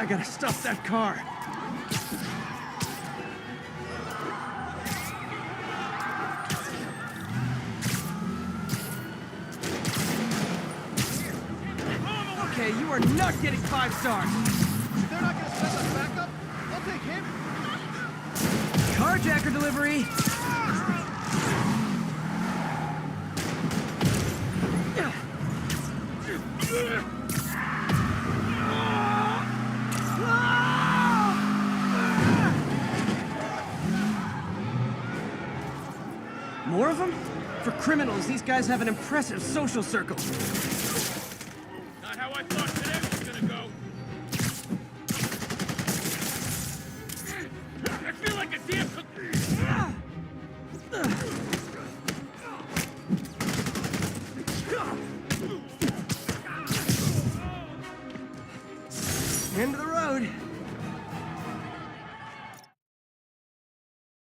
I gotta stop that car. Okay, you are not getting 5 stars. If they're not gonna send us backup, I'll take him. Carjacker delivery. More of them? For criminals, these guys have an impressive social circle. Not how I thought today was gonna go. I feel like a damn cook. End of the road.